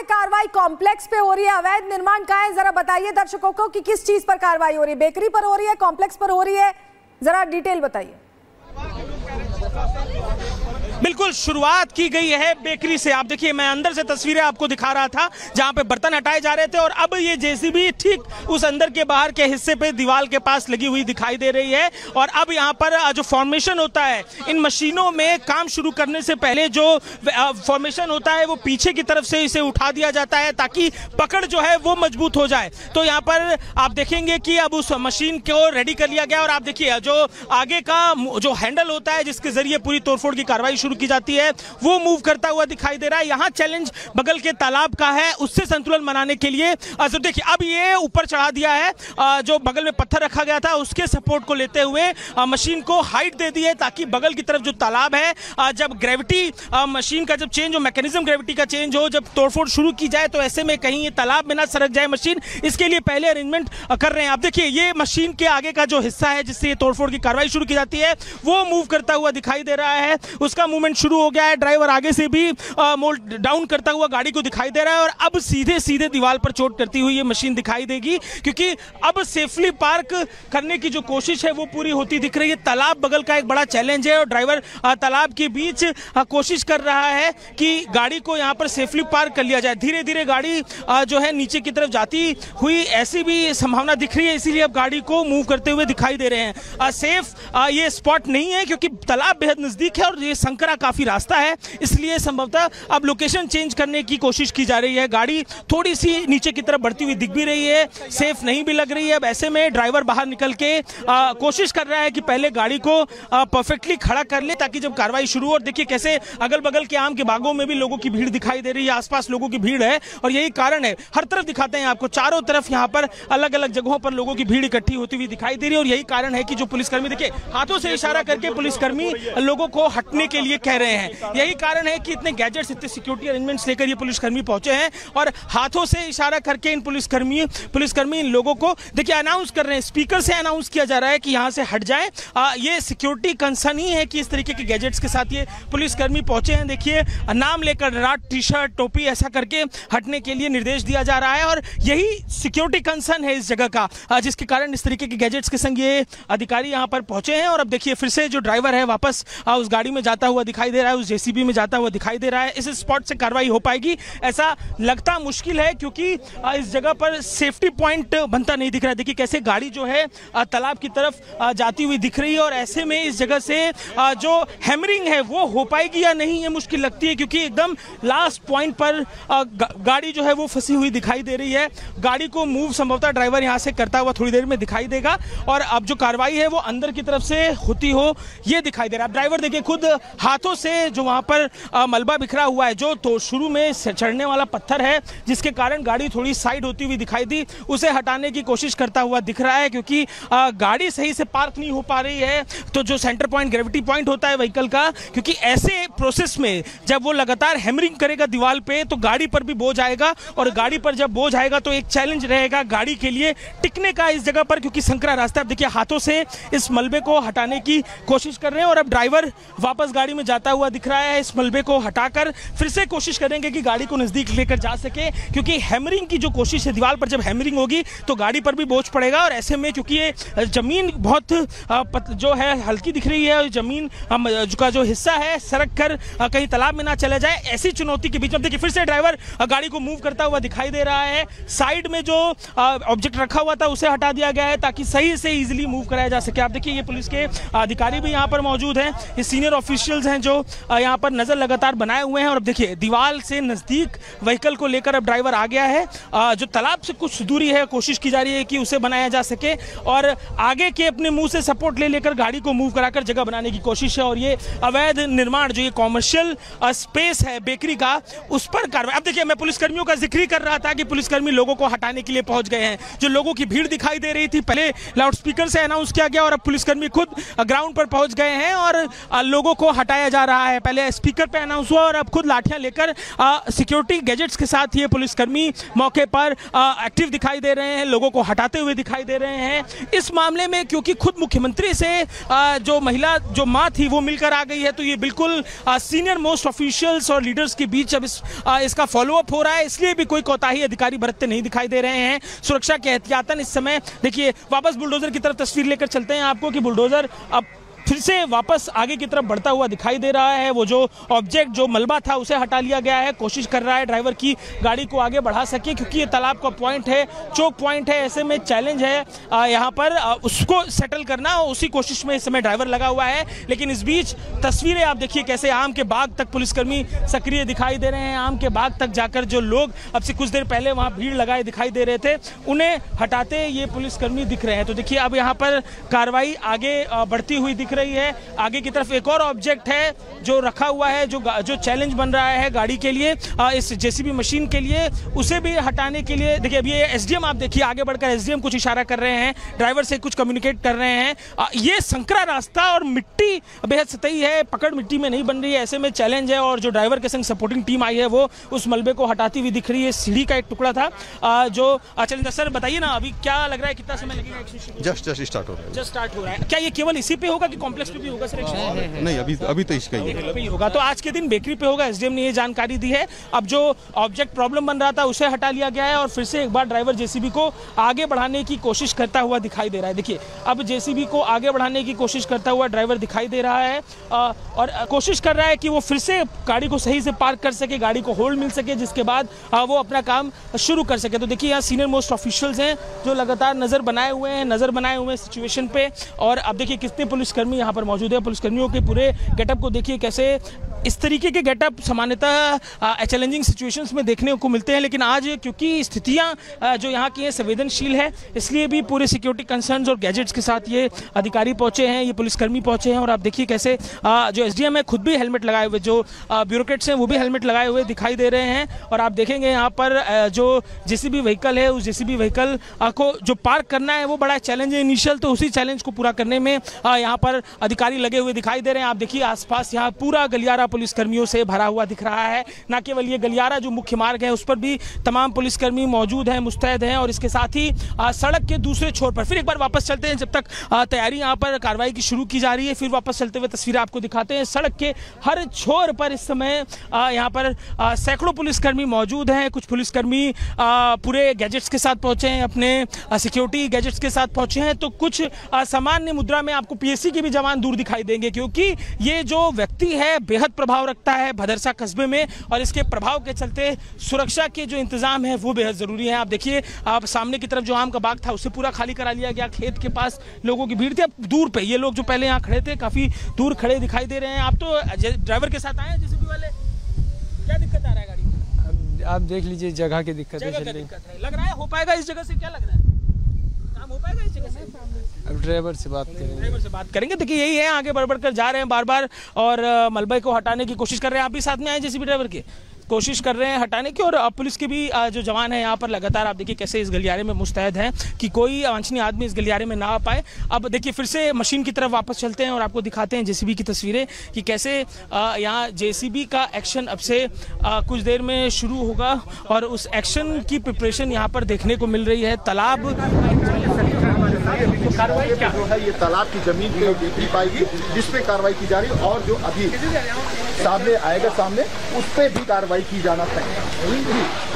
ये कार्रवाई कॉम्प्लेक्स पे हो रही है? अवैध निर्माण कहाँ है, जरा बताइए दर्शकों को कि किस चीज पर कार्रवाई हो रही है? बेकरी पर हो रही है, कॉम्प्लेक्स पर हो रही है? जरा डिटेल बताइए। बिल्कुल, शुरुआत की गई है बेकरी से। आप देखिए, मैं अंदर से तस्वीरें आपको दिखा रहा था जहां पे बर्तन हटाए जा रहे थे और अब ये जेसीबी ठीक उस अंदर के बाहर के हिस्से पे दीवार के पास लगी हुई दिखाई दे रही है। और अब यहां पर जो फॉर्मेशन होता है इन मशीनों में काम शुरू करने से पहले जो फॉर्मेशन होता है वो पीछे की तरफ से इसे उठा दिया जाता है ताकि पकड़ जो है वो मजबूत हो जाए। तो यहाँ पर आप देखेंगे कि अब उस मशीन को रेडी कर लिया गया और आप देखिए जो आगे का जो हैंडल होता है जिसके जरिए पूरी तोड़फोड़ की कार्रवाई शुरू की जाती है वो मूव करता हुआ दिखाई दे रहा है। यहाँ चैलेंज बगल के तालाब का है, उससे संतुलन बनाने के लिए तो देखिए अब ये ऊपर चढ़ा दिया है, जो बगल में पत्थर रखा गया था उसके सपोर्ट को लेते हुए मशीन को हाइट दे दी है ताकि बगल की तरफ जो तालाब है जब ग्रेविटी मशीन का जब चेंज हो, मैकेनिज्म ग्रेविटी का चेंज हो, जब तोड़फोड़ शुरू की जाए तो ऐसे में कहीं ये तालाब में ना सरक जाए मशीन, इसके लिए पहले अरेंजमेंट कर रहे हैं। आप देखिए ये मशीन के आगे का जो हिस्सा है जिससे ये तोड़फोड़ की कार्रवाई शुरू की जाती है वो मूव करता हुआ दिखाई दे रहा है, उसका मूवमेंट शुरू हो गया है। ड्राइवर आगे से भी मोल्ड डाउन करता हुआ गाड़ी को दिखाई दे रहा है और अब सीधे सीधे दीवार पर चोट करती हुई ये मशीन दिखाई देगी क्योंकि अब सेफली पार्क करने की जो कोशिश है वो पूरी होती दिख रही है। तालाब बगल का एक बड़ा चैलेंज है और ड्राइवर तालाब के बीच कोशिश कर रहा है कि गाड़ी को यहाँ पर सेफली पार्क कर लिया जाए। धीरे धीरे गाड़ी जो है नीचे की तरफ जाती हुई ऐसी भी संभावना दिख रही है, इसीलिए अब गाड़ी को मूव करते हुए दिखाई दे रहे हैं। सेफ ये स्पॉट नहीं है क्योंकि तालाब बेहद नजदीक है और ये संकरा काफी रास्ता है, इसलिए संभवतः अब लोकेशन चेंज करने की कोशिश की जा रही है। गाड़ी थोड़ी सी नीचे की तरफ बढ़ती हुई दिख भी रही है, सेफ नहीं भी लग रही है। अब ऐसे में ड्राइवर बाहर निकल के कोशिश कर रहा है कि पहले गाड़ी को परफेक्टली खड़ा कर ले ताकि जब कार्रवाई शुरू हो। और देखिए कैसे अगल बगल के आम के बागों में भी लोगों की भीड़ दिखाई दे रही है, आसपास लोगों की भीड़ है और यही कारण है, हर तरफ दिखाते हैं आपको, चारों तरफ यहाँ पर अलग अलग जगहों पर लोगों की भीड़ इकट्ठी होती हुई दिखाई दे रही है। और यही कारण है कि जो पुलिसकर्मी देखिए हाथों से इशारा करके पुलिसकर्मी लोगों को हटने के लिए कह रहे हैं। यही कारण है कि इतने गैजेट्स, इतने सिक्योरिटी अरेंजमेंट्स लेकर ये पुलिसकर्मी पहुंचे हैं और हाथों से इशारा करके इन पुलिसकर्मी इन लोगों को देखिए अनाउंस कर रहे हैं, स्पीकर से अनाउंस किया जा रहा है कि यहां से हट जाएं। ये सिक्योरिटी कंसर्न ही है कि इस तरीके के गैजेट्स के साथ ये पुलिसकर्मी पहुंचे हैं। देखिए नाम लेकर रात, टी शर्ट, टोपी ऐसा करके हटने के लिए निर्देश दिया जा रहा है और यही सिक्योरिटी कंसर्न है इस जगह का, जिसके कारण इस तरीके के गैजेट्स के संग ये अधिकारी यहां पर पहुंचे हैं। और अब देखिए फिर से जो ड्राइवर है वापस उस गाड़ी में जाता हुआ दिखाई दे रहा है, उस जेसीबी में जाता हुआ दिखाई दे रहा है। इस स्पॉट से कार्रवाई हो पाएगी ऐसा लगता मुश्किल है क्योंकि इस जगह पर सेफ्टी पॉइंट बनता नहीं दिख रहा है। देखिए कैसे गाड़ी जो है तालाब की तरफ जाती हुई दिख रही है और ऐसे में इस जगह से जो हैमरिंग है वो हो पाएगी या नहीं ये मुश्किल लगती है क्योंकि एकदम लास्ट पॉइंट पर गाड़ी जो है वो फंसी हुई दिखाई दे रही है। गाड़ी को मूव संभवतः ड्राइवर यहां से करता हुआ थोड़ी देर में दिखाई देगा और अब जो कार्रवाई है वो अंदर की तरफ से होती हो ये दिखाई दे रहा है। ड्राइवर देखिए खुद हाथों से जो वहां पर मलबा बिखरा हुआ है, जो तो शुरू में चढ़ने वाला पत्थर है जिसके कारण गाड़ी थोड़ी साइड होती हुई दिखाई दी, उसे हटाने की कोशिश करता हुआ दिख रहा है क्योंकि गाड़ी सही से पार्क नहीं हो पा रही है। तो जो सेंटर पॉइंट, ग्रेविटी पॉइंट होता है व्हीकल का, क्योंकि ऐसे प्रोसेस में जब वो लगातार हैमरिंग करेगा दीवार पे तो गाड़ी पर भी बोझ आएगा और गाड़ी पर जब बोझ आएगा तो एक चैलेंज रहेगा गाड़ी के लिए टिकने का इस जगह पर क्योंकि संकरा रास्ता। अब देखिए हाथों से इस मलबे को हटाने की कोशिश कर रहे हैं और अब ड्राइवर वापस गाड़ी में जाता हुआ दिख रहा है। इस मलबे को हटाकर फिर से कोशिश करेंगे कि गाड़ी को नजदीक लेकर जा सके क्योंकि हैमरिंग की जो कोशिश है, दीवार पर जब हैमरिंग होगी तो गाड़ी पर भी बोझ पड़ेगा और ऐसे में क्योंकि ये जमीन बहुत जो है हल्की दिख रही है, जमीन का जो हिस्सा है सरक कर कहीं तालाब में ना चले जाए, ऐसी चुनौती के बीच में देखिए फिर से ड्राइवर गाड़ी को मूव करता हुआ दिखाई दे रहा है। साइड में जो ऑब्जेक्ट रखा हुआ था उसे हटा दिया गया है ताकि सही से इजीली मूव कराया जा सके। आप देखिए ये पुलिस के अधिकारी भी यहाँ पर मौजूद हैं, ये सीनियर ऑफिशियल्स हैं जो यहाँ पर नजर लगातार बनाए हुए हैं। और अब देखिए दीवार से नजदीक व्हीकल को लेकर अब ड्राइवर आ गया है, जो तालाब से कुछ दूरी है कोशिश की जा रही है कि उसे बनाया जा सके और आगे के अपने मुंह से सपोर्ट ले लेकर गाड़ी को मूव कराकर जगह बनाने की कोशिश है। और ये अवैध निर्माण जो ये कॉमर्शियल स्पेस है बेकरी का, उस पर कार्रवाई। अब देखिए मैं पुलिसकर्मियों का जिक्र कर रहा था कि पुलिसकर्मी लोगों को हटाने के लिए पहुंच गए हैं। जो लोगों की भीड़ दिखाई दे रही थी पहले लाउडस्पीकर से अनाउंस किया गया और अब पुलिसकर्मी खुद ग्राउंड पर पहुंच गए हैं और लोगों को हटाया हटाया जा रहा है। पहले स्पीकर पे अनाउंस हुआ और अब खुद लाठियां लेकर सिक्योरिटी गैजेट्स के साथ ये पुलिसकर्मी मौके पर एक्टिव दिखाई दे रहे हैं, लोगों को हटाते हुए दिखाई दे रहे हैं। इस मामले में क्योंकि खुद मुख्यमंत्री से जो महिला जो माँ थी वो मिलकर आ गई है, तो ये बिल्कुल सीनियर मोस्ट ऑफिशियल्स और लीडर्स के बीच अब इसका फॉलोअप हो रहा है, इसलिए भी कोई कोताही अधिकारी बरतते नहीं दिखाई दे रहे हैं। सुरक्षा के एहतियातन इस समय देखिए, वापस बुलडोजर की तरफ तस्वीर लेकर चलते हैं आपको कि बुलडोजर अब फिर से वापस आगे की तरफ बढ़ता हुआ दिखाई दे रहा है। वो जो ऑब्जेक्ट जो मलबा था उसे हटा लिया गया है, कोशिश कर रहा है ड्राइवर की गाड़ी को आगे बढ़ा सके, क्योंकि ये तालाब का पॉइंट है, चौक पॉइंट है, ऐसे में चैलेंज है यहाँ पर उसको सेटल करना। उसी कोशिश में इस समय ड्राइवर लगा हुआ है। लेकिन इस बीच तस्वीरें आप देखिए कैसे आम के बाग तक पुलिसकर्मी सक्रिय दिखाई दे रहे हैं। आम के बाग तक जाकर जो लोग अब से कुछ देर पहले वहाँ भीड़ लगाए दिखाई दे रहे थे, उन्हें हटाते ये पुलिसकर्मी दिख रहे हैं। तो देखिए अब यहाँ पर कार्रवाई आगे बढ़ती हुई दिख रही है। आगे की तरफ एक और ऑब्जेक्ट है जो रखा हुआ है, जो चैलेंज बन रहा है गाड़ी के लिए, इस जेसीबी मशीन के लिए, उसे भी हटाने के लिए देखिए अभी ये एसडीएम आप देखिए आगे बढ़कर एसडीएम कुछ इशारा कर रहे हैं, ड्राइवर से कुछ कम्युनिकेट कर रहे हैं। ये संकरा रास्ता और मिट्टी बेहद सतही है, पकड़ मिट्टी में नहीं बन रही है, ऐसे में चैलेंज है। और जो ड्राइवर के संग सपोर्टिंग टीम आई है वो उस मलबे को हटाती हुई दिख रही है। सीढ़ी का एक टुकड़ा था जो चैलेंज। सर बताइए ना अभी क्या लग रहा है, कितना समय लगेगा? जस्ट स्टार्ट हो रहा है। जस्ट स्टार्ट हो रहा है। क्या ये केवल इसी पे होगा कि कॉम्प्लेक्स पे भी होगा सर? नहीं, अभी तो इसका ही होगा। तो आज के दिन बेकरी पे होगा, एसडीएम ने ये जानकारी दी है। अब जो ऑब्जेक्ट प्रॉब्लम बन रहा था उसे हटा लिया गया है और फिर से एक बार ड्राइवर जेसीबी को आगे बढ़ाने की कोशिश करता हुआ दिखाई दे रहा है। देखिए अब जेसीबी को आगे बढ़ाने की कोशिश करता हुआ ड्राइवर दिखाई दे रहा है और कोशिश कर रहा है कि वो फिर से गाड़ी को सही से पार्क कर सके, गाड़ी को होल्ड मिल सके, जिसके बाद वो अपना काम शुरू कर सके। तो देखिए यहाँ सीनियर मोस्ट ऑफिशियल्स हैं जो लगातार नजर बनाए हुए हैं सिचुएशन पे। और अब देखिए कितने पुलिसकर्मी यहाँ पर मौजूद है। पुलिसकर्मियों के पूरे गेटअप को देखिए, कैसे इस तरीके के गेटअप सामान्यतः चैलेंजिंग सिचुएशंस में देखने को मिलते हैं, लेकिन आज क्योंकि स्थितियां जो यहाँ की हैं संवेदनशील है, इसलिए भी पूरे सिक्योरिटी कंसर्न्स और गैजेट्स के साथ ये अधिकारी पहुंचे हैं, ये पुलिसकर्मी पहुंचे हैं। और आप देखिए कैसे जो एसडीएम है खुद भी हेलमेट लगाए हुए, जो ब्यूरोक्रेट्स हैं वो भी हेलमेट लगाए हुए दिखाई दे रहे हैं। और आप देखेंगे यहाँ पर जो जेसीबी व्हीकल है, उस जेसीबी व्हीकल को जो पार्क करना है वो बड़ा चैलेंज है इनिशियल, तो उसी चैलेंज को पूरा करने में यहाँ पर अधिकारी लगे हुए दिखाई दे रहे हैं। आप देखिए आसपास यहाँ पूरा गलियारा पुलिसकर्मियों से भरा हुआ दिख रहा है। न केवल ये गलियारा जो मुख्य मार्ग है उस पर भी तमाम पुलिसकर्मी मौजूद हैं, मुस्तैद हैं। और इसके साथ ही सड़क के दूसरे छोर पर फिर एक बार वापस चलते हैं, जब तक तैयारी यहाँ पर कार्रवाई की शुरू की जा रही है, फिर वापस चलते हुए तस्वीरें आपको दिखाते हैं। सड़क के हर छोर पर इस समय यहाँ पर सैकड़ों पुलिसकर्मी मौजूद हैं। कुछ पुलिसकर्मी पूरे गैजेट्स के साथ पहुंचे हैं, अपने सिक्योरिटी गैजेट्स के साथ पहुंचे हैं, तो कुछ सामान्य मुद्रा में आपको पीएससी के भी जवान दूर दिखाई देंगे, क्योंकि ये जो व्यक्ति है बेहद प्रभाव रखता है भदरसा कस्बे में और इसके प्रभाव के चलते सुरक्षा के जो इंतजाम है वो बेहद जरूरी है। आप देखिए आप सामने की तरफ जो आम का बाग था उसे पूरा खाली करा लिया गया, खेत के पास लोगों की भीड़ थी। अब दूर पे ये लोग जो पहले यहाँ खड़े थे काफी दूर खड़े दिखाई दे रहे हैं। आप तो ड्राइवर के साथ आए हैं जेसीबी वाले, क्या दिक्कत आ रहा है गाड़ी में? आप देख लीजिए जगह की दिक्कत है, लग रहा है हो पाएगा इस जगह से? क्या लग रहा है काम हो पाएगा इस जगह से? अब ड्राइवर से बात करेंगे। देखिए यही है, आगे बढ़ बढ़कर जा रहे हैं बार बार और मलबे को हटाने की कोशिश कर रहे हैं। आप भी साथ में आए जेसीबी ड्राइवर के, कोशिश कर रहे हैं हटाने की। और पुलिस के भी जो जवान हैं यहाँ पर लगातार आप देखिए कैसे इस गलियारे में मुस्तैद हैं कि कोई अवांछनीय आदमी इस गलियारे में ना आ पाए। अब देखिए फिर से मशीन की तरफ वापस चलते हैं और आपको दिखाते हैं जेसीबी की तस्वीरें कि कैसे यहाँ जेसीबी का एक्शन अब से कुछ देर में शुरू होगा और उस एक्शन की प्रिपरेशन यहाँ पर देखने को मिल रही है। तालाब तो कार्रवाई क्या जो है ये तालाब की जमीन पे बिखरी पाएगी, जिस पे कार्रवाई की जा रही है, और जो अभी सामने आएगा सामने उस पे भी कार्रवाई की जाना चाहिए।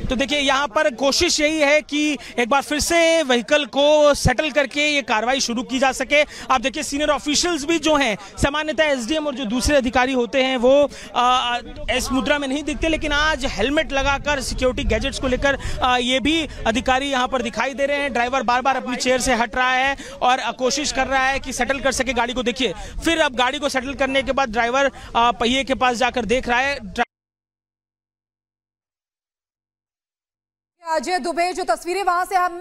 तो देखिए यहाँ पर कोशिश यही है कि एक बार फिर से व्हीकल को सेटल करके ये कार्रवाई शुरू की जा सके। आप देखिए सीनियर ऑफिशियल्स भी जो हैं सामान्यतः एसडीएम और जो दूसरे अधिकारी होते हैं वो इस मुद्रा में नहीं दिखते, लेकिन आज हेलमेट लगाकर सिक्योरिटी गैजेट्स को लेकर ये भी अधिकारी यहाँ पर दिखाई दे रहे हैं। ड्राइवर बार बार अपनी चेयर से हट रहा है और कोशिश कर रहा है कि सेटल कर सके गाड़ी को। देखिए फिर अब गाड़ी को सेटल करने के बाद ड्राइवर पहिए के पास जाकर देख रहा है। अजय दुबे जो तस्वीरें वहां से हम